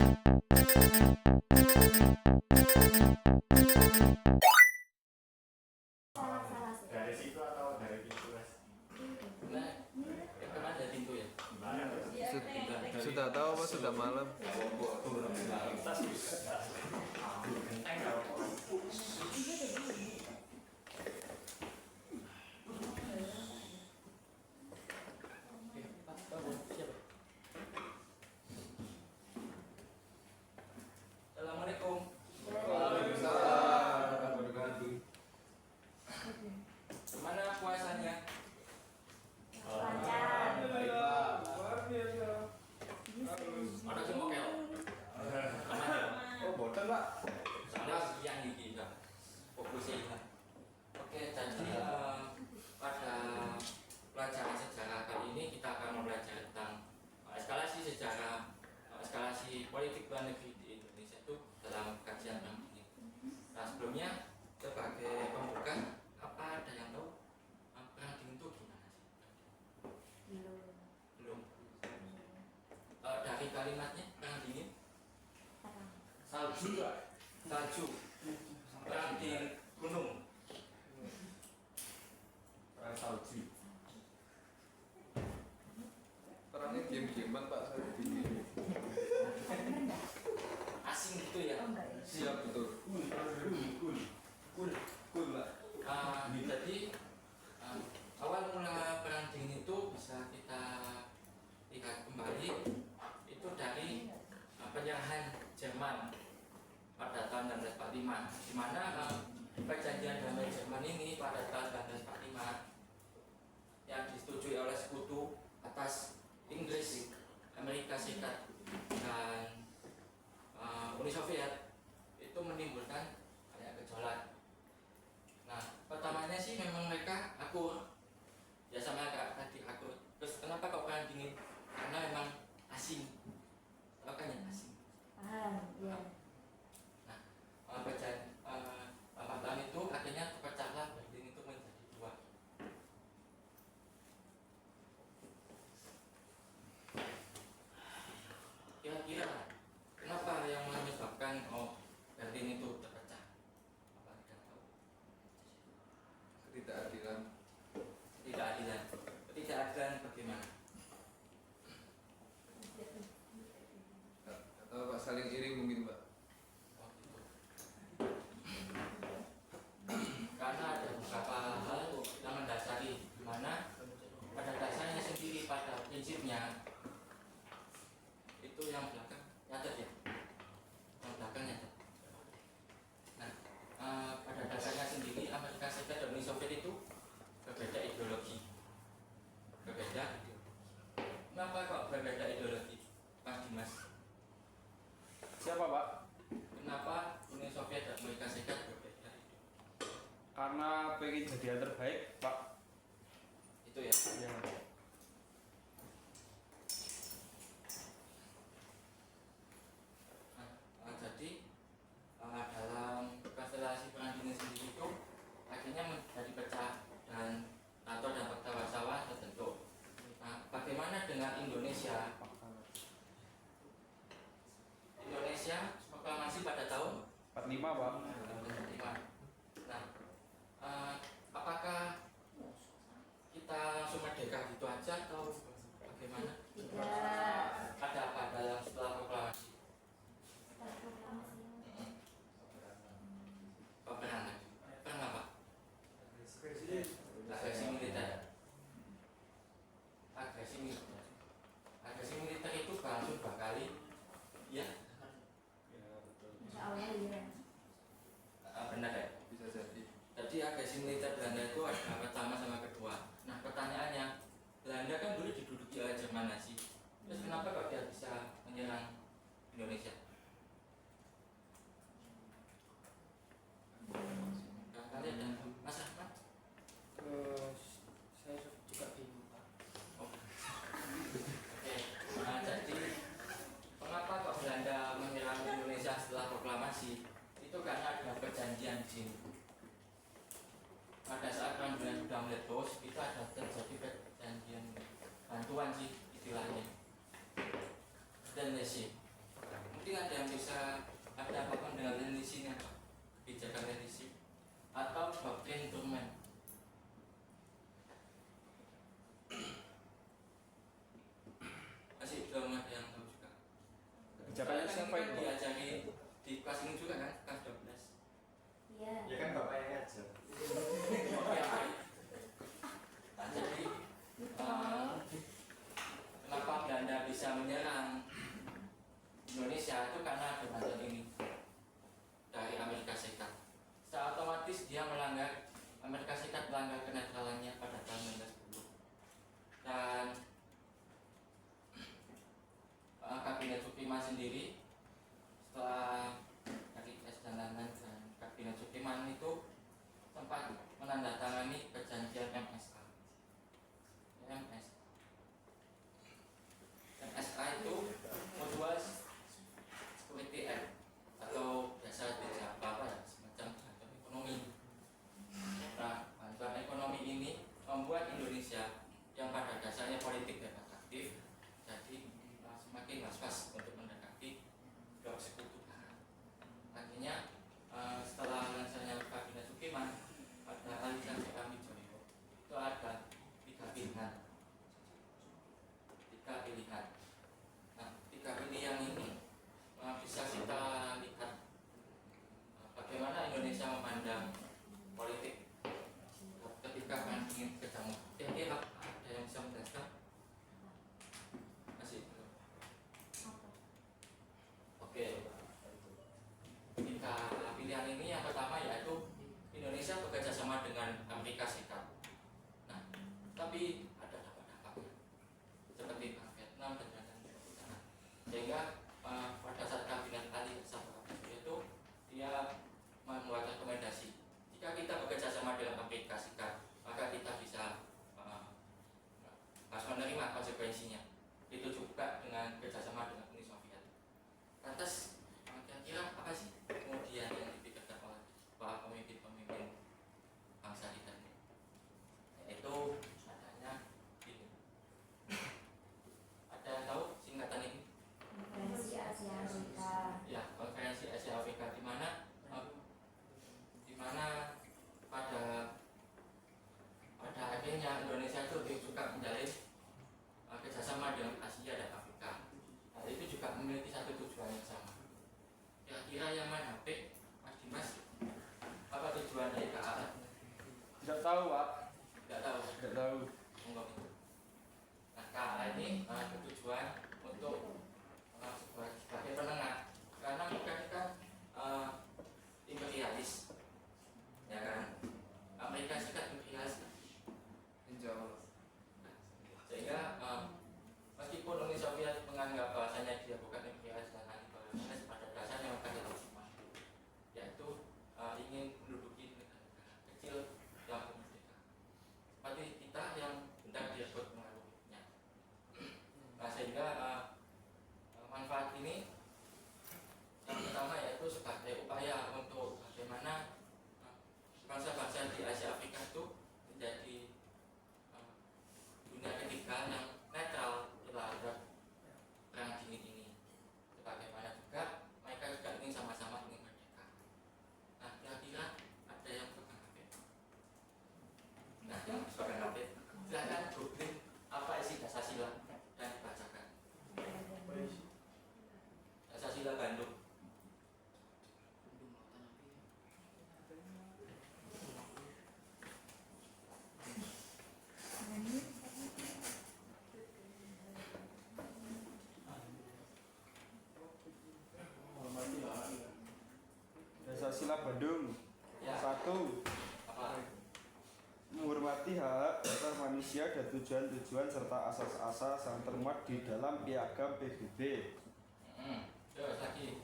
Dari situ atau dari pintu mas? Memang ada pintu ya? Sudah tahu apa sudah malam? Assalamualaikum. Gimana puasanya? Ada semua kel. Oh boten pak. Soalnya siang ini kan fokusnya. Oke, jadi pada pelajaran sejarah kali ini kita akan mempelajari tentang eskalasi sejarah, eskalasi politik luar negeri di Indonesia itu dalam kajian yang ini. Nah sebelumnya sebagai pembuka, apa ada yang tahu perang dingin itu gimana sih? Belum. Dari kalimatnya perang dingin, salju, perang di gunung, Perang salju. Orangnya diam-diaman Pak saya di asing gitu ya. siap betul. Kul pak. Jadi awal mula perang dingin itu bisa kita lihat kembali itu dari penjarahan Jerman pada tahun 1945, di mana perjanjian damai Jerman ini pada tahun 1945 yang disetujui oleh sekutu atas Inggris, Amerika Serikat dan Uni Soviet itu menimbulkan banyak gejolak. Nah, pertamanya sih memang mereka akur, ya sama kayak tadi akur. Terus kenapa kok perang dingin? Karena memang asing, makanya asing. Ya. Nah, perang itu akhirnya terpecahlah Berlin itu menjadi dua. Kira-kira kenapa yang menyebabkan Berlin itu terpecah? Apa tidak tahu? Ketidakadilan. Ketidakadilan bagaimana? Atau Pak saling iri mungkin Pak. Oh, gitu. Karena ada beberapa hal yang mendasari, di mana pada dasarnya sendiri, pada prinsipnya itu yang belakang nyatet ya, yang belakang nyatet. Nah, pada dasarnya sendiri Amerika Serikat dan Uni Soviet itu berbeda ideologi. Kenapa kok berbeda ideologi, Mas Dimas? Siapa Pak? Kenapa Uni Soviet dan Amerika Serikat berbeda? Karena pengen jadi yang terbaik Pak. Itu ya. Ya. Jadi dalam konstelasi perang dingin sendiri itu akhirnya menjadi pecah dan NATO dan Pakta Warsawa terbentuk. Nah, bagaimana dengan Indonesia? Indonesia proklamasi pada tahun 45 Pak. 1945. Nah, apakah kita langsung merdeka gitu aja atau bagaimana? Tidak. Ada apa dalam setelah proklamasi? Peperangan. Perang apa? Agresi militer. Agresi militer itu berlangsung 2 kali. Ya, Insya Allah iya. benar ya. Bisa jadi. Jadi agresi militer Belanda itu ada pertama sama kedua. Nah pertanyaannya, Belanda kan dulu diduduki oleh Jerman Nazi. Terus kenapa kok dia bisa menyerang Indonesia? Kalian dan Mas Ahmad? Saya juga bingung Pak. Oke. Jadi mengapa kok Belanda menyerang Indonesia setelah proklamasi? Itu karena ada perjanjian di sini. Pada saat perang dunia sudah meletus, itu ada terjadi perjanjian bantuan sih istilahnya. Dan Messi, mungkin sini apa? Kebijakan revisi atau doktrin Truman. Masih belum ada yang tahu juga. Kebijakannya Soalnya siapa kan itu? diajari di kelas ini juga kan, kelas 12. Iya. Ya kan bapak yang ngajar. Oke, baik. Nah, jadi kenapa Belanda bisa menyerang Indonesia itu karena ada bantuan ini dari Amerika Serikat. Secara otomatis dia melanggar, Amerika Serikat melanggar kenetralannya pada tahun 1910. Dan Kabinet Sukiman sendiri setelah dari tes dan lain-lain, dan Kabinet Sukiman itu sempat menandatangani perjanjian MSA. MSA itu Mutual Security Act atau biasa apa ya, semacam bantuan ekonomi. Nah, bantuan ekonomi ini membuat Indonesia yang pada dasarnya politik dan aktif jadi semakin was-was untuk mendekati blok sekutu barat. Akhirnya setelah lancarnya Kabinet Sukiman, pada aliran Jepang Wijoyo itu ada tiga pilihan. Nah, tiga pilihan ini bisa kita lihat bagaimana Indonesia memandang politik ketika ingin ketemu. Kira-kira ada yang bisa menjelaskan? Masih belum. Oke. Tiga pilihan ini yang pertama yaitu Indonesia bekerja sama dengan Amerika Serikat. Nah, tapi ada dampak-dampaknya seperti Perang Vietnam dan lain-lain. Sehingga pada saat Kabinet Ali Sabah itu dia membuat rekomendasi, jika kita bekerja sama dengan Amerika Serikat, maka kita bisa harus menerima konsekuensinya. Itu juga dengan kerjasama dengan Uni Soviet. Lantas kira-kira apa sih kemudian yang dipikirkan oleh para pemimpin-pemimpin bangsa kita ini? Yaitu adanya ini. Ada yang tahu singkatan ini? Konferensi Asia Afrika. Ya, konferensi Asia Afrika di mana pada akhirnya Indonesia itu lebih suka menjalin kerjasama dengan Asia dan Afrika. Nah, itu juga memiliki satu tujuan yang sama. Kira-kira yang mana, P, Mas Dimas? Apa tujuan dari KA? Tidak tahu, Pak. Tidak tahu. Tidak tahu. Enggak. Nah, KA ini bertujuan untuk sebagai penengah, karena mereka kan imperialis, ya kan? Amerika Serikat imperialis, Insya Allah. sehingga meskipun Uni Soviet menganggap bahasanya dia bukan imperialis dan anti-kolonialis, pada dasarnya mereka tetap sama, yaitu ingin menduduki negara-negara kecil yang merdeka, seperti kita yang hendak direbut mengaruhinya. Nah, sehingga manfaat ini yang pertama yaitu sebagai upaya untuk bagaimana bangsa-bangsa di Asia Afrika itu menjadi dunia ketiga yang netral terhadap perang dingin ini. Sebagaimana juga mereka juga ingin sama-sama ingin merdeka. Nah, kira-kira ada yang pegang HP? Nah, yang pegang HP, silahkan googling apa isi Dasar-Sila dan dibacakan. Dasar-Sila Bandung. Dasar-Sila Bandung. Ya. 1. Apa? Menghormati hak asasi manusia dan tujuan-tujuan serta asas-asas yang termuat di dalam Piagam PBB. Terus lagi.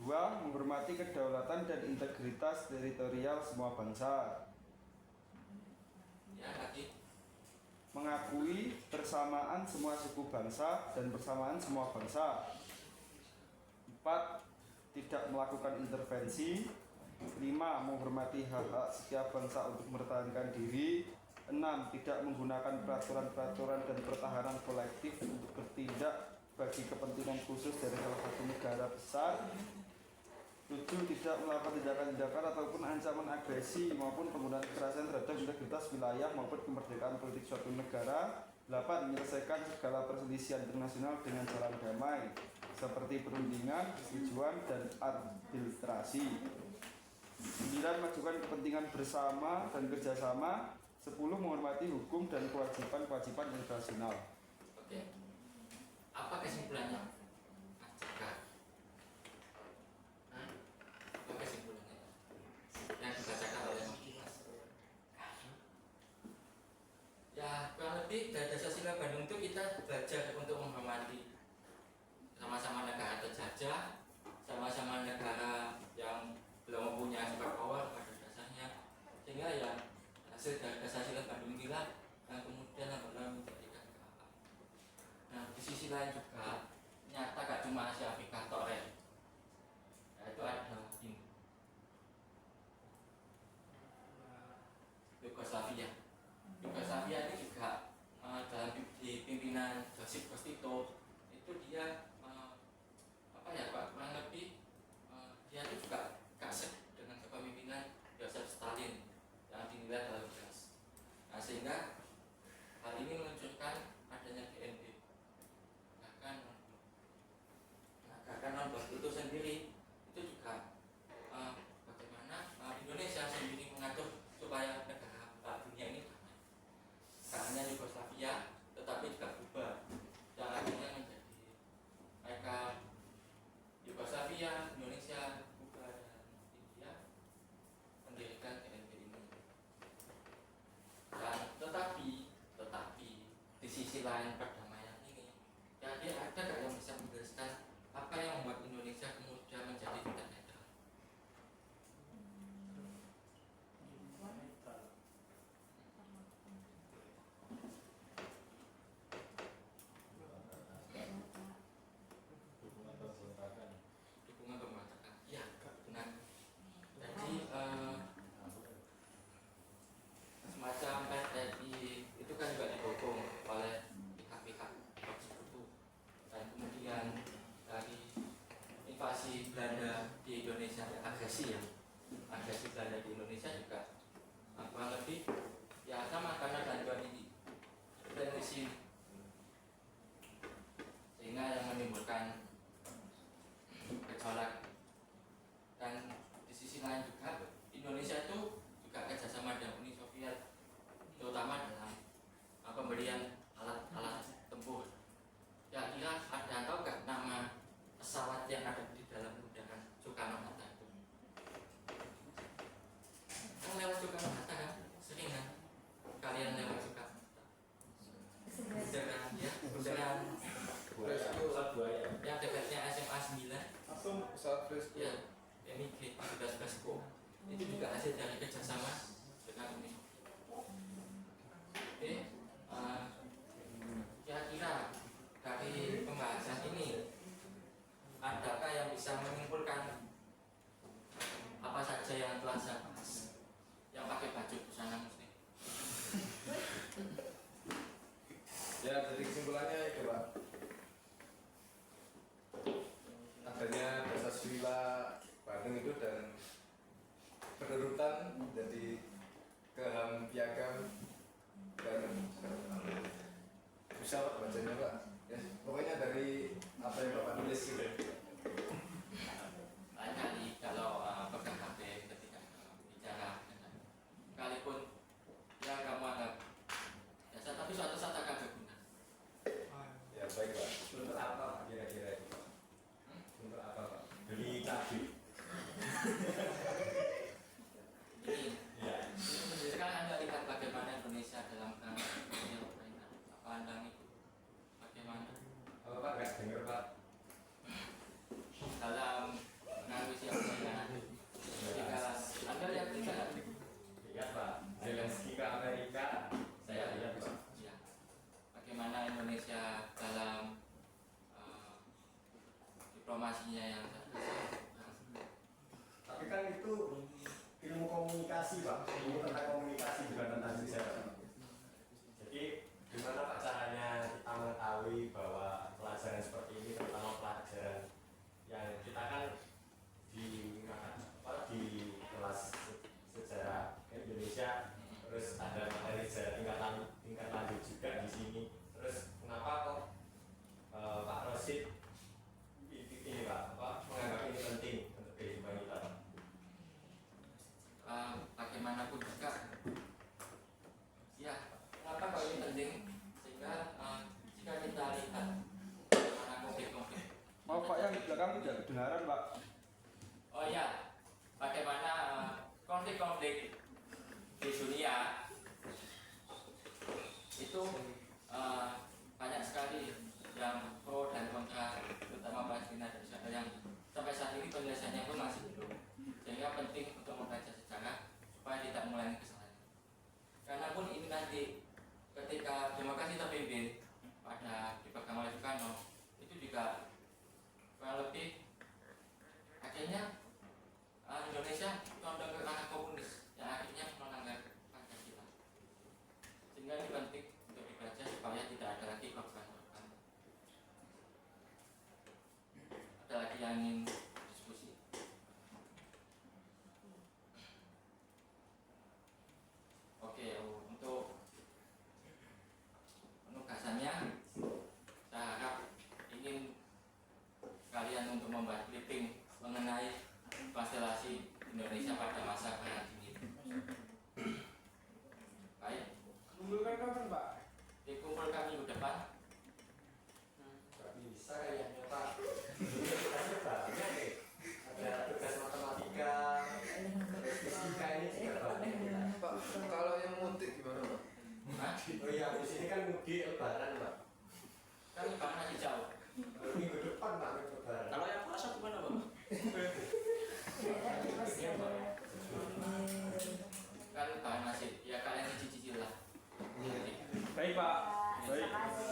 2. Menghormati kedaulatan dan integritas teritorial semua bangsa. Ya, lagi. Mengakui persamaan semua suku bangsa dan persamaan semua bangsa. 4. Tidak melakukan intervensi. 5. Menghormati hak-hak setiap bangsa untuk mempertahankan diri. 6. Tidak menggunakan peraturan-peraturan dan pertahanan kolektif untuk bertindak bagi kepentingan khusus dari salah satu negara besar. 7. Tidak melakukan tindakan-tindakan ataupun ancaman agresi maupun penggunaan kekerasan terhadap integritas wilayah maupun kemerdekaan politik suatu negara. 8. Menyelesaikan segala perselisihan internasional dengan jalan damai seperti perundingan, persetujuan, dan arbitrasi. 9. Mengajukan kepentingan bersama dan kerjasama. 10. Menghormati hukum dan kewajiban-kewajiban internasional. Oke. Apa kesimpulannya? Apa kesimpulannya yang dibacakan oleh Mas Dimas? Ya, kurang lebih dari dasar sila Bandung itu kita belajar untuk menghormati sama-sama negara terjajah, sama-sama negara yang belum mempunyai super power pada dasarnya, sehingga ya hasil dari dasar sila Bandung inilah yang kemudian benar menjadikan apa. Nah, di sisi lain juga nyata gak cuma Asia Afrika tok ya, yaitu ada ini Yugoslavia. Yugoslavia ini juga dalam di pimpinan Josip Broz Tito itu dia apa ya Pak, kurang lebih dia itu juga kasih dengan kepemimpinan Joseph Stalin yang dinilai terlalu keras. Nah, sehingga hal ini menunjukkan adanya GNB. Bahkan non-blok itu sendiri itu juga bagaimana Indonesia sendiri mengatur supaya negara dunia ini damai. Tak hanya Yugoslavia, tetapi juga Kuba yang akhirnya menjadi mereka Yugoslavia, Indonesia, Kuba, dan India mendirikan GNB ini. Dan tetapi di sisi lain perdamaian ini, jadi ada nggak yang bisa menjelaskan apa yang membuat Indonesia kemudian menjadi tidak netral? Dukungan pemberontakan. Ya, benar. Jadi semacam PTI itu kan juga didukung oleh pihak-pihak sekutu, dan kemudian dari invasi Belanda di Indonesia, agresi Belanda di Indonesia juga kurang lebih ya sama karena bantuan ini dari sini, sehingga yang menimbulkan gejolak. Dan di sisi lain juga Indonesia itu juga kerjasama dengan Uni Soviet, terutama dalam pemberian alat-alat tempur. Ya, kira ada yang tahu nggak nama pesawat yang ada di dalam undangan Soekarno-Hatta itu? Kan lewat Soekarno-Hatta kan? Sering kan? Kalian lewat Soekarno-Hatta? Bundaran yang dekatnya SMA 9. Langsung pesawat Fresco. Ya, MIG 17 Fresco. Itu juga hasil dari kerjasama dengan Uni Soviet. Oke, kira-kira dari pembahasan ini adakah yang bisa menyimpulkan apa saja yang telah saya bahas yang pakai baju busana muslim? Ya, jadi kesimpulannya itu Pak, adanya dasar sila Bandung itu dan penurutan jadi keham piagam dan bisa Pak bacanya Pak ya, pokoknya dari apa yang Bapak tulis gitu. Lain kali kalau pegang HP ketika bicara, sekalipun ya kamu anggap biasa, tapi suatu saat akan berguna. Ya baik Pak. Untuk apa Pak kira-kira itu? Untuk apa Pak? Beli cabai. Ini Ya. sekarang Anda lihat bagaimana Indonesia dalam perang Ukraina. Apa Anda itu bagaimana Apa Pak nggak dengar Pak? dalam menangani Ukraina? Ketika Anda lihat tidak? Lihat Pak. Zelensky ke Amerika. Saya lihat Pak. Ya. Bagaimana Indonesia dalam diplomasinya yang Tapi kan itu ilmu komunikasi Pak. Ilmu tentang komunikasi bukan tentang sejarah. Jadi gimana Pak caranya kita mengetahui bahwa pelajaran seperti ini, terutama pelajaran yang kita kan di kami tidak kedengaran Pak. Oh ya, bagaimana konflik-konflik di dunia itu banyak sekali yang pro dan kontra, terutama Palestina dan Israel yang sampai saat ini penyelesaiannya pun masih belum. Sehingga penting untuk membaca sejarah supaya tidak mengulangi kesalahan. Karena pun ini nanti ketika demokrasi terpimpin pada dipegang oleh Soekarno, itu juga kurang lebih akhirnya Indonesia condong ke arah komunis yang akhirnya melanggar Pancasila. Sehingga ini penting untuk dibaca supaya tidak ada lagi korban-korban. Ada lagi yang ingin diskusi? Oke, untuk penugasannya saya harap ingin kalian untuk membuat clipping mengenai konstelasi Indonesia pada masa perang dingin. Baik, Kumpulkan kapan Pak? dikumpulkan minggu depan. Nggak bisa kayaknya Pak. Tugasnya banyak nih. Ada tugas matematika, fisika ini juga banyak. Pak, kalau yang mudik gimana Pak? Hah? Oh iya, di sini kan mudik lebaran Pak. Kan lebaran masih jauh. Minggu depan Pak lebaran. Kalau yang puasa gimana Bang? Kan lebaran masih, ya kalian cicil-cicil lah. Baik Pak. Terima kasih.